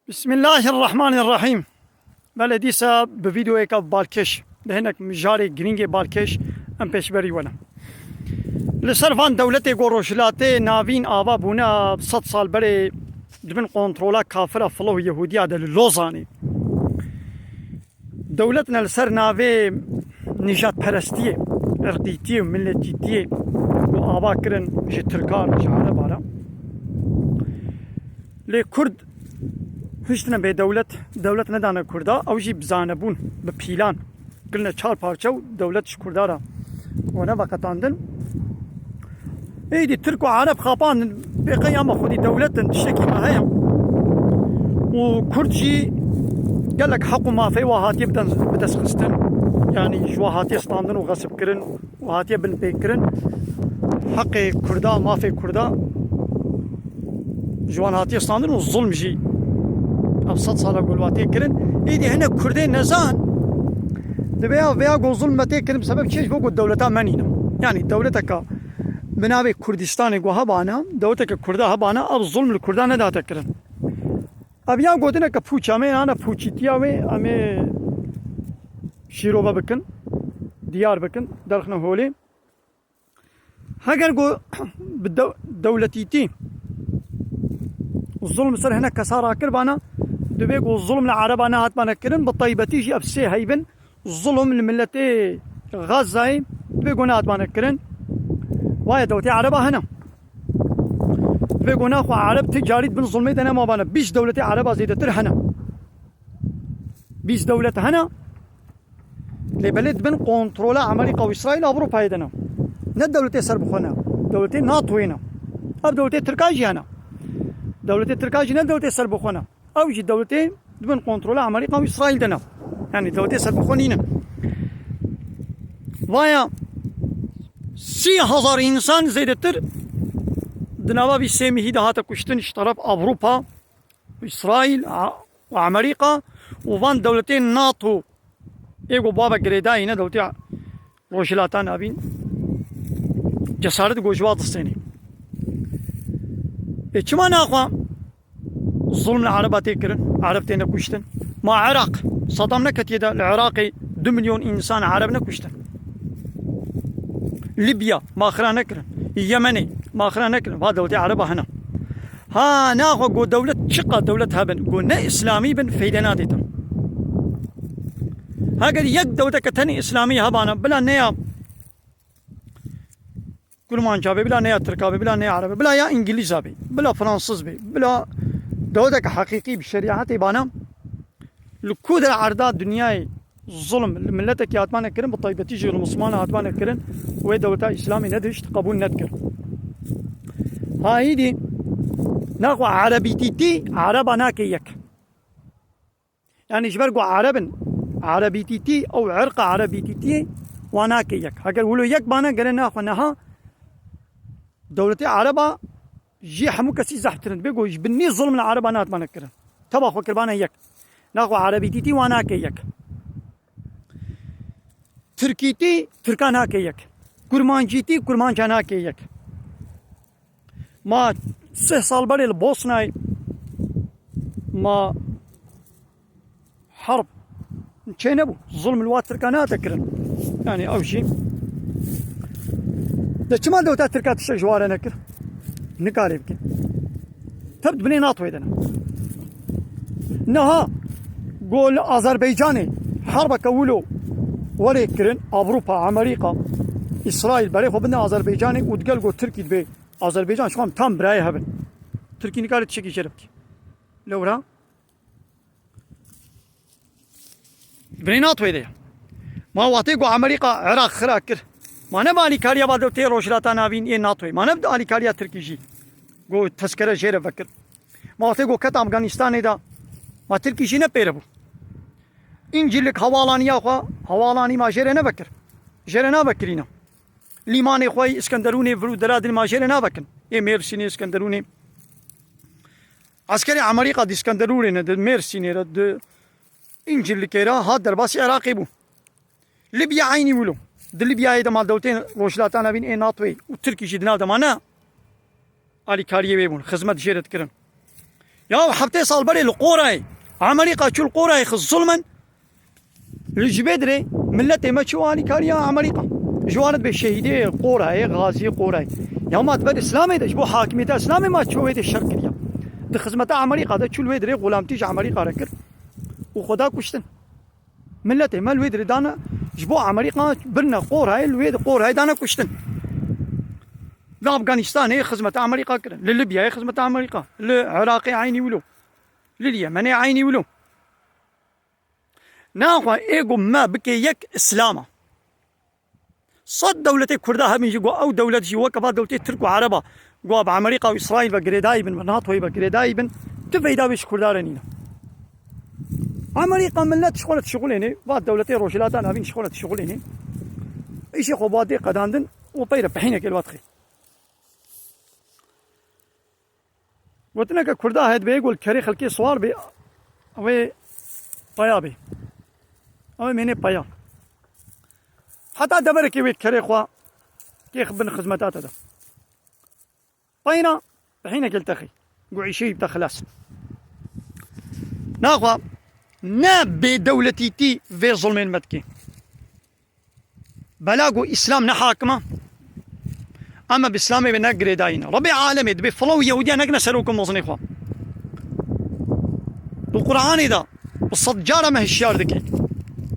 بسم الله الرحمن الرحیم. بله دیسا به ویدیو ایک بالکش دهنک مجاری گرینگ بالکش ام پیش بری ونم لسرفان دولت گوروشلاته ناوین آوا بونا 100 سال بری دبن کنترولا کافر فلو یهودیا دل لوزانی دولتنا لسر ناوی نجات پرستیه ارقیتیه و ملتیتیه و آوا کرن جه ترکار جه عربارا لی کرد هشتنا به دولت ندانه کردا او جی بزانه بون به پیلان قلنا چار پارچه و دولتش کردارا و نه وقتاندن ایدی ترک و عرب خاپاندن به قیام خودی دولتن تشتکی ما هیا و کرد جی قال لك حق ما في وهاتي بدس خستن يعني جواهاتي استاندن وغصب كرن وهاتي بن بيكرن حق كردا ما في كردا جوان هاتي استاندن والظلم جي ابسط صار اقول واتي كرن ايدي هنا كردين نزان دبيا فيا قول ظلم متي كرن بسبب شيء فوق الدولة مانينا يعني دولتك بنابي كردستان وهبانا دولتك كردا هبانا اب ظلم الكردان نداتا كرن ابیا گوتنه که پوچامه انا پوچیتیا و امه شیروبا بکن دیار بکن درخنه هولی هاگر گو دولتیتی الظلم سر هنا كسارة كربانا دبي قو الظلم العرب انا هات بانا كرن بالطيبتي جي ابسي هيبن الظلم الملتي غزة دبي قونا هات بانا كرن وايا دوتي عربا هنا بيقولنا خو عرب تجاري بن ظلمي دنا ما بانا بيش دولة عرب زيدتر هنا بيش دولة هنا لبلد بن كنترولا أمريكا وإسرائيل أوروبا هيدنا نه دولة سر بخونا دولة ناتو هنا أب دولة تركاجي هنا دولة تركاجي نه دولة سر بخونا أو جي دولة بن كنترولا أمريكا وإسرائيل دنا يعني دولة سر بخونينا ويا 3000 إنسان زيدتر دنابا بي سيمي هيدا هاتا كشتن اشتراب أوروبا وإسرائيل وأمريكا وفان دولتين ناتو ايقو بابا قريدا هنا دولتي روشلاتان أبين جسارت قوجوات الصيني ايشما ناقوا الظلم العرباتي كرن عربتين كشتن ما عراق صدام نكت يدا العراقي 2 مليون إنسان عربنا كشتن ليبيا ما خرانا كرن اليمني ما خرانا كرن هذا دولتي عربة هنا ها ناخو قو دولة شقة دولة هبن قو نا إسلامي بن فيدناتي تم هاقر يك دولة كتني إسلامية هبانا بلا نيا كل ما انجابي بلا نيا تركابي بلا نيا عربي بلا يا انجليزا بي بلا فرنسيس بي بلا دولة حقيقي بالشريعة بانا لكود العردات دنياي الظلم الملتك يا هاتمانا كرن بالطيبة تيجي المسلمان هاتمانا كرن وهي دولة إسلامي ندشت قبول ندكر هاي دي ناقو عربيتيتي عربا ناكيك يعني جبرقو عربيتيتي أو عرق عربيتيتي وناكيك هكذا ولو يك بانا قال ناخو نها دولتي عربا جي حمو كسي زحترن بيقو جبني ظلم العربا ناتمانا كرن تباخو كربانا يك ناقو عربيتيتي وناكيك تركيتي تركان هاكيك كرمانجيتي كرمانجان هاكيك ما 6 سال بري البوسناي ما حرب نبو ظلم الوات تركانات كرن يعني او شيء ده كما دوتا تركات الشجوار نكر نكاري بكين تبد بني ناطوي دنا نها قول أذربيجاني حرب كولو ولي كرن أوروبا أمريكا إسرائيل بري خو بدنا أذربيجاني وتقال قول تركي دبي أذربيجان شو تام براي هبن تركي نكاري تشكي شربتي لو را بني ناطوي ده ما واتيقو أمريكا عراق خراكر ما نبالي كاريا بعد تيرو شراتا نابين إيه ناطوي ما نبدأ علي كاريا تركي جي قو تذكرة جيرة فكر ما واتيقو كت أفغانستان ده ما تركي جي نبيربو إنجيلك حوالاني أخوا حوالاني ما جيرة نبكر جيرة نبكرينا لیمان خوای اسکندرونی ورود دراد الماجر نابکن ای مرسینی اسکندرونی عسکری امریکا دی اسکندرونی نه د مرسینی را د انجیل کیرا ها در باسی عراقی بو لیبیا عینی ولو د لیبیا د مال دولتین روشلاتان بین ای ناتوی و ترکی جدنا دمانه علی کاریه بون خدمت جرت کرن يا حبتي صال بري القورة عمريقا شو القورة خص ظلما الجبدري ملتي ما تشواني كاريا عمريقا جوانت بالشهيدي القورة غازي قورة يا ما تبر اسلامي دجبو حاكمية اسلامي ما تشوي الشرقية دخزمة عمريقا ده شو الويدري غلام تيج عمريقا ركر وخدا كشتن ملتي ما الويدري دانا جبو عمريقا برنا قورة الويد قورة دانا كشتن لأفغانستان هي خزمة أمريكا كده، لليبيا هي خزمة أمريكا، للعراق عيني ولو، لليمن عيني ولو. ناقوا إيجو ما بكي يك إسلاما. صد دولتي كردها من جوا أو دولتي وكفا دولتي ترك وعربة، جوا بأمريكا وإسرائيل بقريداي بن مناطق بقريداي بن تفيدا بيش كردارنينا. أمريكا ملت شغليني، بعد دولتي روشلات أنا بين شغليني. إيش خبادي قداندن وبير بحينك الوقت. وتنك كردا هاد بيقول كري خلكي صوار بي أو طيابي أو مني بيا حتى دبرك يويت كري خوا كيخ بن خدمتات هذا طينا بحين يلتخي قوعي شيء بتخلص ناخوا ناب دولتي تي في ظلمين متكي بلاغو إسلام نحاكمه أما بإسلامي بنقري داينا ربي عالمي دبي فلو يهوديا نقنا سلوكم مصني إخوة القرآن إذا الصدجارة ما هي الشار ذكي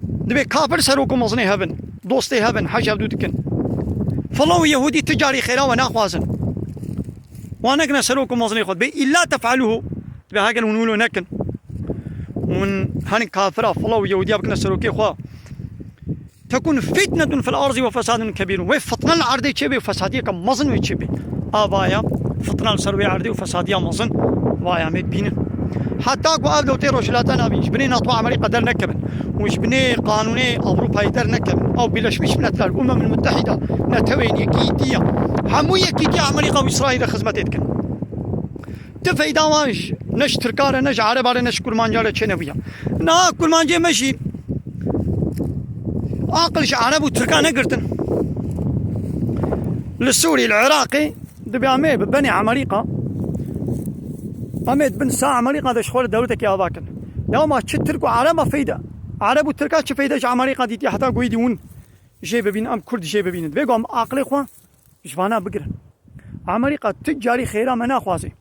دبي كافر سلوكم مصني هبن دوستي هبن حاجة بدوتكن فلو يهودي تجاري خيرا وناخوازن ونقنا سلوكم مصني إخوة دبي إلا تفعلوه دبي هاكن ونولو نكن ون هن كافرة فلو يهوديا بكنا سلوكي إخوة تكون فتنة في الأرض وفساد كبير وفتنة العرض تشبه وفسادية كمزن وتشبه آبايا فتنة السروي عرض وفسادية مزن وايا ميت بينا حتى أكو أبدو تيروش لا تنابي جبني نطوع أمريكا قدر نكبن وجبني قانوني أوروبا يقدر نكبن أو بلاش مش من الأمم المتحدة نتوين يكيدية حمو يكيدية أمريكا وإسرائيل خدمتك تفاي داواج نش تركارة نش عربارة نش كرمانجارة تشنوية نا كرمانجي ماشي عقلش عرب وتركان قرتن للسوري العراقي دبي عمي ببني عمريقة عميد بن ساعة عمريقة هذا شغل دولتك يا ذاكن يا ما تركوا عرب ما فايدة عرب وتركات شو فايدة عمريقة دي حتى قوي ديون جيب بين أم كرد جيب بين بيقوا أم عقلي خوا مش فانا بقرن عمريقة تجاري خيرا منا خوازي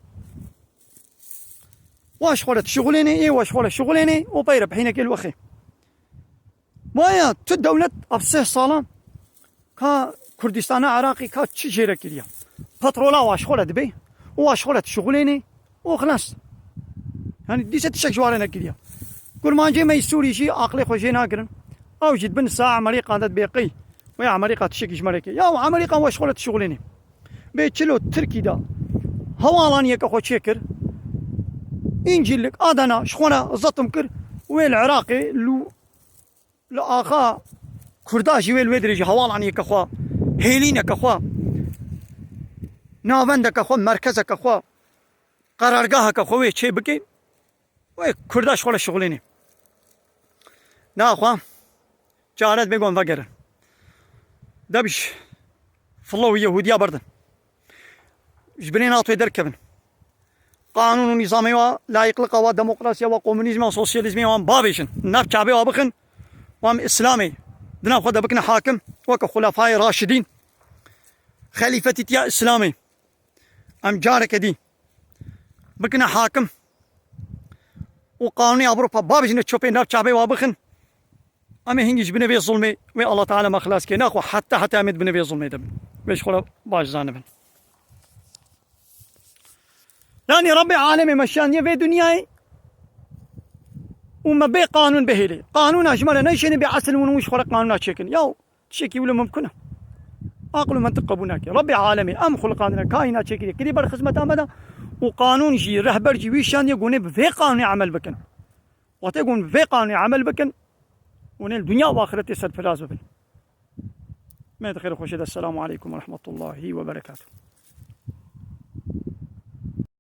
واش خولت شغليني ايه واش خولت شغليني وبير بحينك الوخي مايا تدولت أفسه صالة كا كردستان عراقي كا تشجيرة كليا بترولا واشخولت بي واشخولت شغليني وخلاص يعني دي ست شوارنا كليا كل ما جي ما يسوري شي عقلي خوشي ناكرن او جد بن ساعة عمريقة عدد بيقي ويا عمريقة تشكيش مريكي يا عمريقة واشخولت شغليني بيتشلو تركي دا هوالان يكا خو تشكر انجلك ادنا شخونا زطم كر وين العراقي لو لآخا كرداش ويل ودرج حوال عني كخوا هيلينا كخوا ناوند كخوا مركز كخوا قرارگاه كخوا وي شي بكي وي كرداش ولا شغليني ناخوا جارت بيقون فقر دبش فلو يهوديا بردن جبرين اطوي دركبن قانون نظامي لا يقلق وديمقراطيا وكومونيزم وسوسياليزم وبابيشن ناب شعبي وبخن وام إسلامي دنا خدا بكنا حاكم وكخلفاء راشدين خليفتي يا إسلامي أم جارك دي بكنا حاكم وقانوني أوروبا بابجنا تشوفين نار شعبي وابخن أما هنجي بنبي الظلمي وي الله تعالى ما خلاص كي ناخو حتى أمد بنبي الظلمي دب بيش خلا باش زانبن يعني ربي عالمي مشان يبي دنياي وما بي قانون بهيلي قانون أجمل نيشين بعسل ونوش خلق قانون شكل ياو شكي ولا ممكنه عقل منطقة بناك ربي عالمي أم خلق قانون كائنات شكل كذي بر خدمة أمدا وقانون جي رهبر جي ويشان يقولون في قانون عمل بكن وتقول في قانون عمل بكن ون الدنيا وآخرتي سد فراز بكن ما يدخل خوش السلام عليكم ورحمة الله وبركاته.